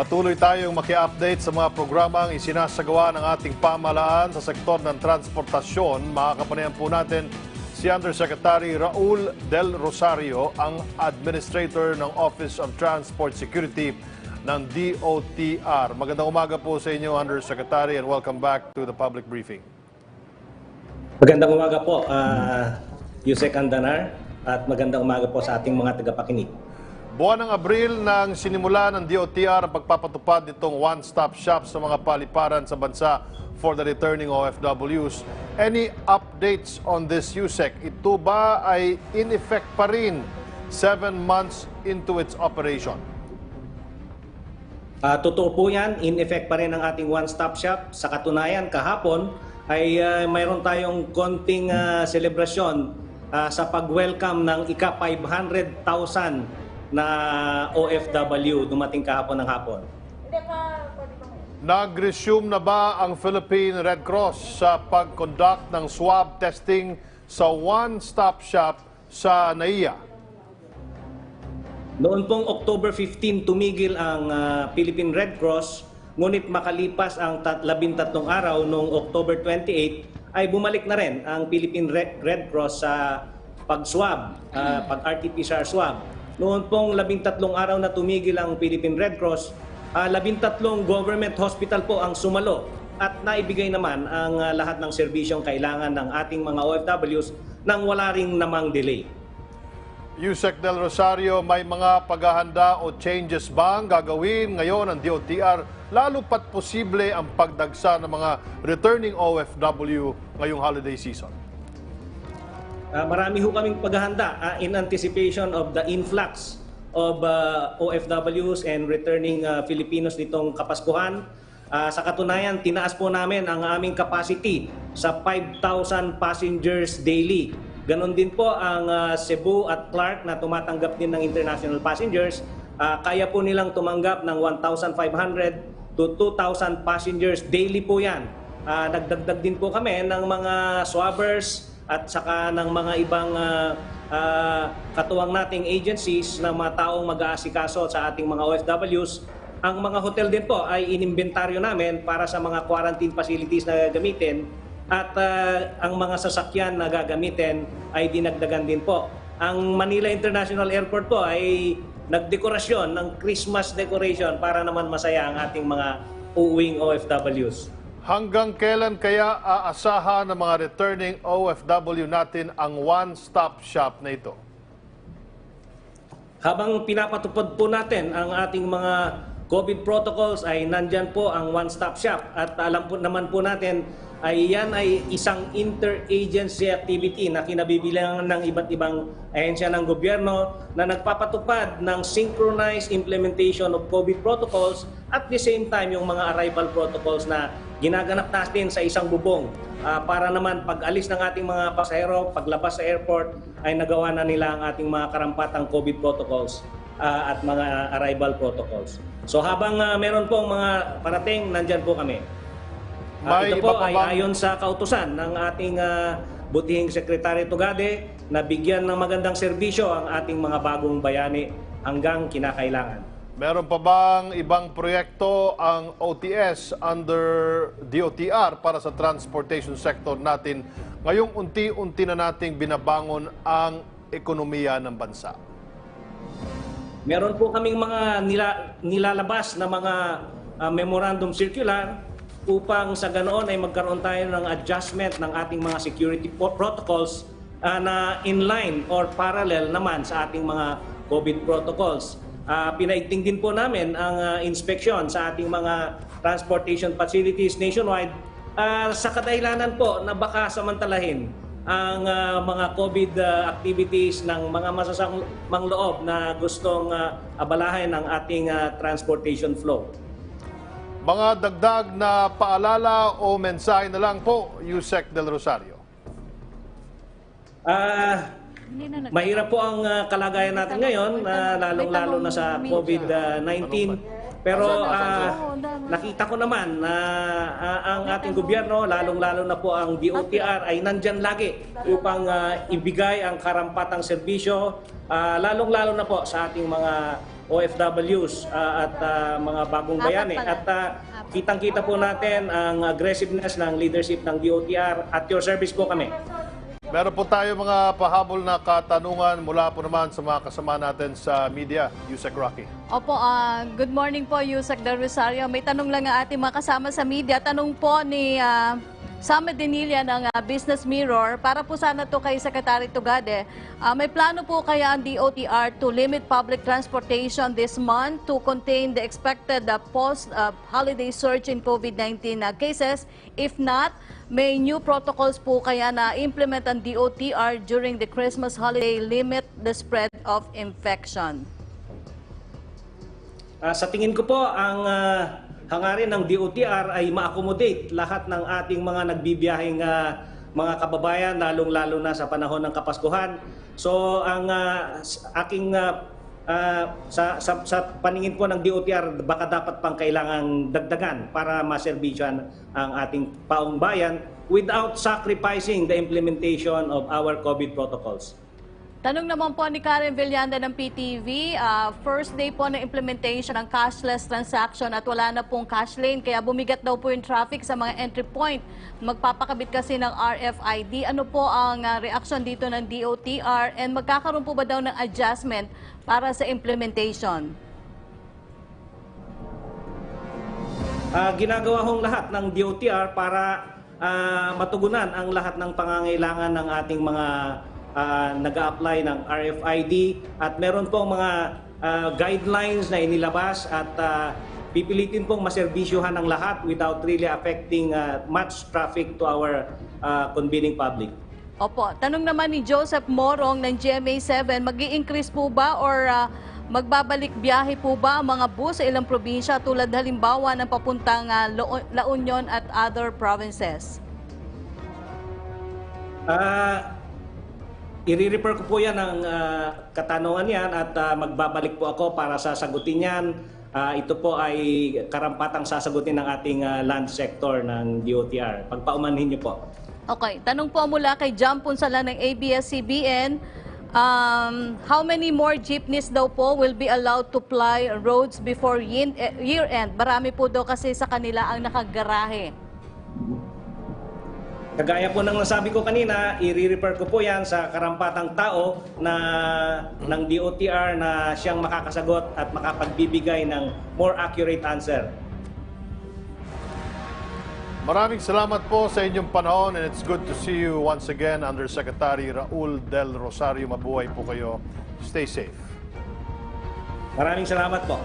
Patuloy tayong maki-update sa mga programang isinasagawa ng ating pamahalaan sa sektor ng transportasyon. Makakapanayan po natin si Undersecretary Raul Del Rosario, ang Administrator ng Office of Transport Security ng DOTR. Magandang umaga po sa inyo, Undersecretary, and welcome back to the public briefing. Magandang umaga po, Yusek Andanar, at magandang umaga po sa ating mga tagapakinig. Buwan ng Abril nang sinimula ng DOTR ang pagpapatupad nitong one-stop shop sa mga paliparan sa bansa for the returning OFWs. Any updates on this, Yusek? Ito ba ay in effect pa rin 7 months into its operation? Totoo po yan, in effect pa rin ang ating one-stop shop. Sa katunayan, kahapon ay mayroon tayong konting selebrasyon sa pag-welcome ng ika-500,000 na OFW dumating kahapon ng hapon. Nag-resume na ba ang Philippine Red Cross sa pag-conduct ng swab testing sa one-stop shop sa NAIA? Noon pong October 15, tumigil ang Philippine Red Cross, ngunit makalipas ang 13 araw noong October 28, ay bumalik na rin ang Philippine Red Cross sa pag-swab, pag-RT-PCR swab. Noon pong 13 araw na tumigil ang Philippine Red Cross, 13 government hospital po ang sumalo at naibigay naman ang lahat ng serbisyong kailangan ng ating mga OFWs nang wala ring namang delay. Yusek Del Rosario, may mga paghahanda o changes ba ang gagawin ngayon ng DOTR, lalo pat posible ang pagdagsa ng mga returning OFW ngayong holiday season? Marami ho kaming paghahanda in anticipation of the influx of OFWs and returning Filipinos nitong Kapaskuhan. Sa katunayan, tinaas po namin ang aming capacity sa 5,000 passengers daily. Ganon din po ang Cebu at Clark na tumatanggap din ng international passengers. Kaya po nilang tumanggap ng 1,500 to 2,000 passengers daily po yan. Nagdagdag din po kami ng mga swabbers at saka ng mga ibang katuwang nating agencies na mga taong mag-aasikaso sa ating mga OFWs. Ang mga hotel din po ay inimbentaryo namin para sa mga quarantine facilities na gagamitin at ang mga sasakyan na gagamitin ay dinagdagan din po. Ang Manila International Airport po ay nagdekorasyon ng Christmas decoration para naman masaya ang ating mga uuwing OFWs. Hanggang kailan kaya aasahan ng mga returning OFW natin ang one-stop shop na ito? Habang pinapatupad po natin ang ating mga COVID protocols ay nandyan po ang one-stop shop at alam po naman po natin ay yan ay isang interagency activity na kinabibilangan ng iba't ibang ahensya ng gobyerno na nagpapatupad ng synchronized implementation of COVID protocols at the same time yung mga arrival protocols na ginaganap natin sa isang bubong para naman pag-alis ng ating mga pasahero, paglabas sa airport ay nagawa na nila ang ating mga karampatang COVID protocols at mga arrival protocols. So habang meron pong mga parating, nandyan po kami. Ito po ay ayon sa kautusan ng ating butihing Secretary Tugade na bigyan ng magandang serbisyo ang ating mga bagong bayani hanggang kinakailangan. Meron pa bang ibang proyekto ang OTS under DOTR para sa transportation sector natin ngayong unti-unti na nating binabangon ang ekonomiya ng bansa? Meron po kaming mga nilalabas na mga memorandum circular upang sa ganoon ay magkaroon tayo ng adjustment ng ating mga security protocols na inline or parallel naman sa ating mga COVID protocols. Pinaigting din po namin ang inspection sa ating mga transportation facilities nationwide sa kadahilanan po na baka samantalahin ang mga COVID activities ng mga masasamang loob na gustong abalahin ang ating transportation flow. Mga dagdag na paalala o mensahe na lang po, Yusek Del Rosario. Mahirap po ang kalagayan natin ngayon, lalong-lalo na sa COVID-19. Pero nakita ko naman na ang ating gobyerno, lalong-lalo na po ang DOTR, ay nandyan lagi upang ibigay ang karampatang serbisyo, lalong-lalo na po sa ating mga OFWs at mga bagong bayani. pala. At kitang-kita po natin ang aggressiveness ng leadership ng DOTR. At your service po kami. Meron po tayo mga pahabol na katanungan mula po naman sa mga kasama natin sa media. Yusek Rocky. Opo, good morning po, Yusek Del Rosario. May tanong lang ang ating mga kasama sa media. Tanong po ni Sam Denilla ng Business Mirror. Para po sana to kay Secretary Tugade. May plano po kaya ang DOTR to limit public transportation this month to contain the expected post-holiday surge in COVID-19 cases? If not, may new protocols po kaya na implement ang DOTR during the Christmas holiday limit the spread of infection? Sa tingin ko po, ang hangarin ng DOTR ay ma-accommodate lahat ng ating mga nagbibiyaheng mga kababayan, lalong-lalo na sa panahon ng Kapaskuhan. So, ang aking sa paningin po ng DOTR, baka dapat pang kailangang dagdagan para maserbisyon ang ating paong bayan without sacrificing the implementation of our COVID protocols. Tanong naman po ni Karen Villanda ng PTV, first day po ng implementation ng cashless transaction at wala na pong cash lane, kaya bumigat daw po yung traffic sa mga entry point. Magpapakabit kasi ng RFID. Ano po ang reaction dito ng DOTR and magkakaroon po ba daw ng adjustment para sa implementation? Ginagawa hong lahat ng DOTR para matugunan ang lahat ng pangangailangan ng ating mga nag-a-apply ng RFID at meron pong mga guidelines na inilabas at pipilitin pong maserbisyuhan ng lahat without really affecting much traffic to our convening public. Opo. Tanong naman ni Joseph Morong ng GMA7, mag-i-increase po ba or magbabalik biyahe po ba ang mga bus sa ilang probinsya tulad halimbawa ng papuntang La Union at other provinces? I-refer ko po yan ang katanungan yan at magbabalik po ako para sasagutin yan. Ito po ay karampatang sasagutin ng ating land sector ng DOTR. Pagpaumanhin niyo po. Okay. Tanong po mula kay Jam Punsala ng ABS-CBN. How many more jeepneys daw po will be allowed to ply roads before year-end? Marami po daw kasi sa kanila ang nakagarahe. Kagaya po ng nasabi ko kanina, i-refer ko po yan sa karampatang tao na ng DOTR na siyang makakasagot at makapagbibigay ng more accurate answer. Maraming salamat po sa inyong panahon and it's good to see you once again, Undersecretary Raul Del Rosario. Mabuhay po kayo. Stay safe. Maraming salamat po.